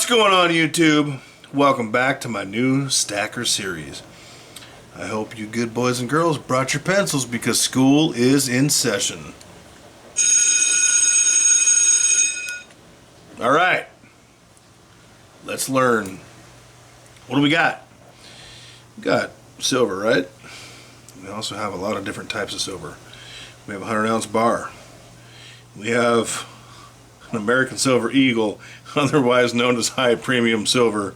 What's going on, YouTube? Welcome back to my new stacker series. I hope you good boys and girls brought your pencils because school is in session. Alright, let's learn. What do we got? We got silver, right? We also have a lot of different types of silver. We have a 100-ounce bar. We have an American Silver Eagle, otherwise known as high premium silver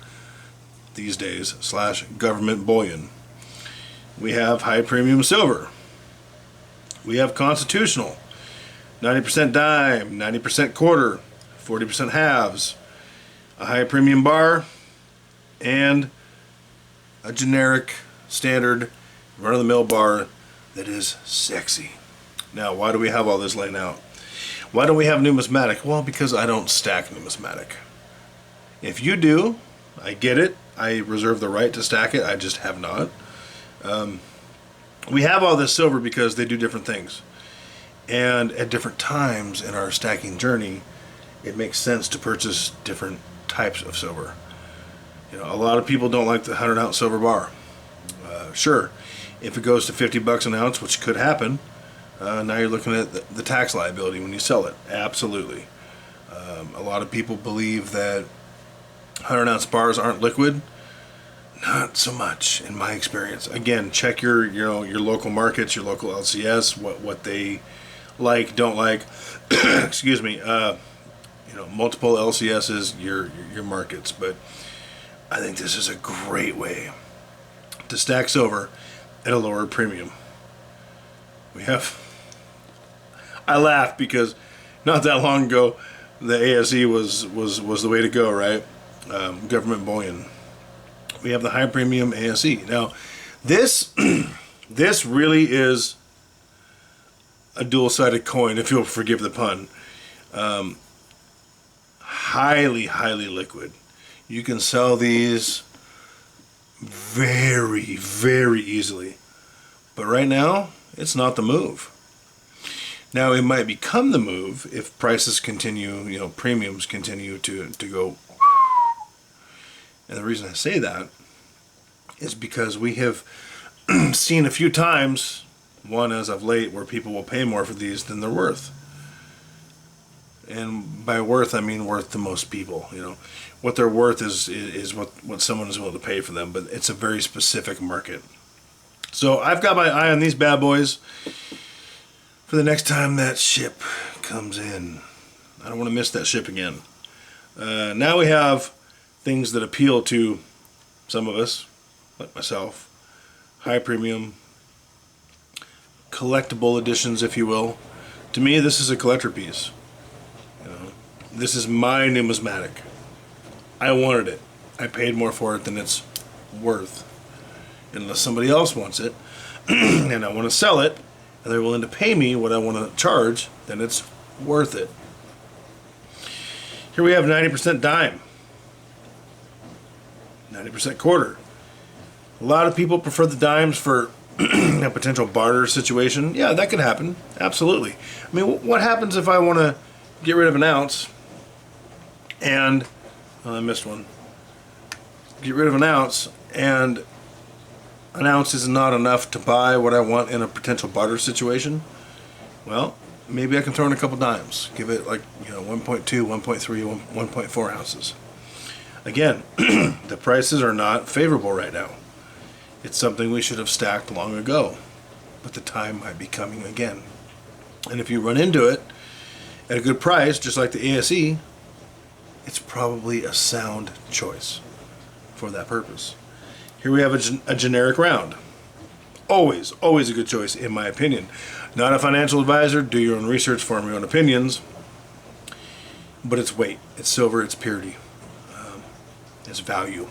these days, / government bullion. We have high premium silver. We have constitutional, 90% dime, 90% quarter, 40% halves, a high premium bar, and a generic standard run-of-the-mill bar that is sexy. Now, why do we have all this laying out? Why don't we have numismatic? Well, because I don't stack numismatic. If you do, I get it. I reserve the right to stack it. I just have not. We have all this silver because they do different things. And at different times in our stacking journey, it makes sense to purchase different types of silver. You know, a lot of people don't like the 100-ounce silver bar. Sure, if it goes to $50 an ounce, which could happen, now you're looking at the tax liability when you sell it. Absolutely. A lot of people believe that 100-ounce bars aren't liquid. Not so much, in my experience. Again, check your local markets, your local LCS, what they like, don't like. Excuse me. Multiple LCSs, your markets. But I think this is a great way to stack silver at a lower premium. I laugh because not that long ago the ASE was the way to go, right? Government bullion. We have the high premium ASE. Now, this really is a dual-sided coin, if you'll forgive the pun. Highly liquid. You can sell these very, very easily. But right now, it's not the move. Now, it might become the move if prices continue, premiums continue to go. And the reason I say that is because we have seen a few times, one as of late, where people will pay more for these than they're worth. And by worth, I mean worth to most people. What they're worth is what someone is willing to pay for them, but it's a very specific market. So I've got my eye on these bad boys for the next time that ship comes in. I don't want to miss that ship again. Now we have things that appeal to some of us, like myself. High premium, collectible editions, if you will. To me, this is a collector piece. This is my numismatic. I wanted it. I paid more for it than it's worth. Unless somebody else wants it, and I want to sell it, and they're willing to pay me what I want to charge, then it's worth it. Here we have 90% dime. 90% quarter. A lot of people prefer the dimes for a potential barter situation. Yeah, that could happen. Absolutely. I mean, what happens if I want to get rid of an ounce and... I missed one. Get rid of an ounce, and an ounce is not enough to buy what I want in a potential barter situation. Well, maybe I can throw in a couple dimes. Give it 1.2, 1.3, 1.4 ounces. Again, the prices are not favorable right now. It's something we should have stacked long ago, but the time might be coming again. And if you run into it at a good price, just like the ASE, it's probably a sound choice for that purpose. Here we have a generic round. Always a good choice, in my opinion. Not a financial advisor. Do your own research, form your own opinions. But it's weight, it's silver, it's purity, it's value.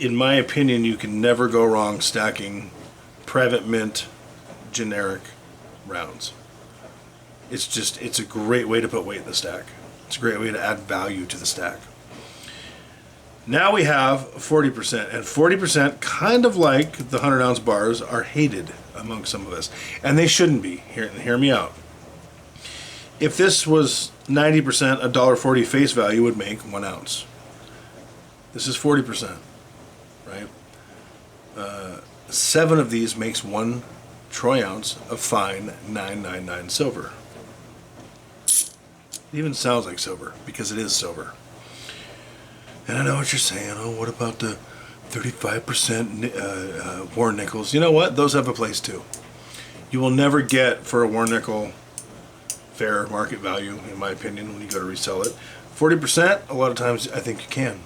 In my opinion, you can never go wrong stacking private mint generic rounds. It's a great way to put weight in the stack. It's a great way to add value to the stack. Now we have 40%, and 40%, kind of like the 100-ounce bars, are hated among some of us, and they shouldn't be. Hear me out. If this was 90%, $1.40 face value would make 1 ounce. This is 40%, right? 7 of these makes 1 troy ounce of fine 999 silver. It even sounds like silver because it is silver. And I know what you're saying. Oh, what about the 35% war nickels? You know what? Those have a place too. You will never get for a war nickel fair market value, in my opinion, when you go to resell it. 40%, a lot of times I think you can.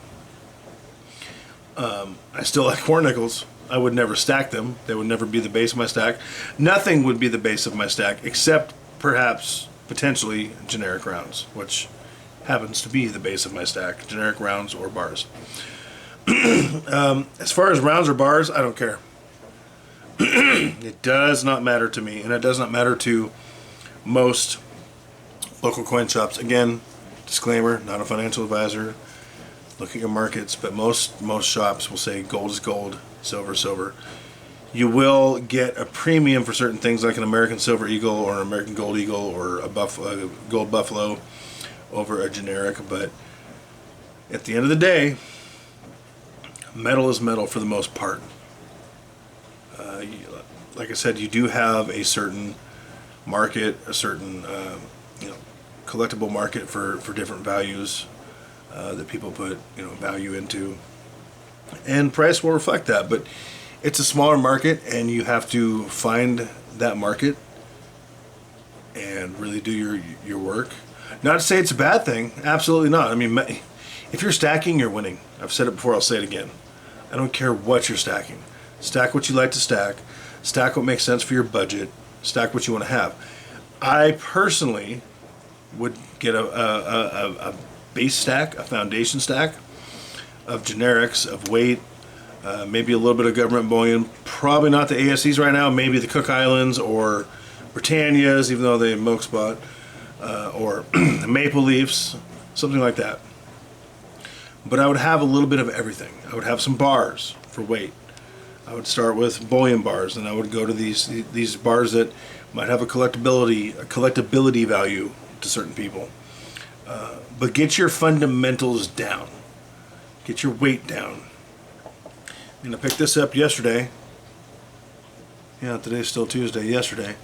I still like war nickels. I would never stack them. They would never be the base of my stack. Nothing would be the base of my stack except perhaps potentially generic rounds, which happens to be the base of my stack. Generic rounds or bars. As far as rounds or bars, I don't care. It does not matter to me, and it does not matter to most local coin shops. Again, disclaimer, not a financial advisor. Look at your markets, but most shops will say gold is gold, silver is silver. You will get a premium for certain things like an American Silver Eagle or an American Gold Eagle or a Gold Buffalo over a generic, but at the end of the day, metal is metal for the most part. Like I said, you do have a certain market, a certain collectible market for different values that people put value into, and price will reflect that. But it's a smaller market, and you have to find that market and really do your work. Not to say it's a bad thing, absolutely not. I mean, if you're stacking, you're winning. I've said it before, I'll say it again. I don't care what you're stacking. Stack what you like to stack. Stack what makes sense for your budget. Stack what you want to have. I personally would get a base stack, a foundation stack of generics, of weight, maybe a little bit of government bullion. Probably not the ASCs right now. Maybe the Cook Islands or Britannias, even though they milk spot, or the Maple Leafs, something like that. But I would have a little bit of everything. I would have some bars for weight. I would start with bullion bars, and I would go to these bars that might have a collectability value to certain people. But get your fundamentals down. Get your weight down. And I picked this up yesterday. Yeah, today's still Tuesday. Yesterday,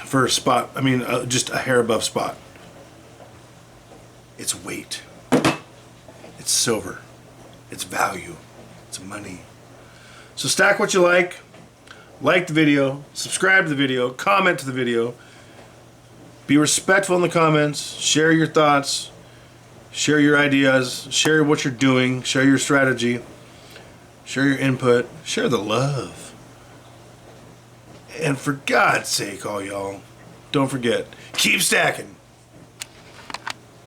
for a spot. I mean, just a hair above spot. It's weight. It's silver. It's value. It's money. So stack what you like the video, subscribe to the video, comment to the video, be respectful in the comments, share your thoughts, share your ideas, share what you're doing, share your strategy, share your input, share the love. And for God's sake, all y'all, don't forget, keep stacking.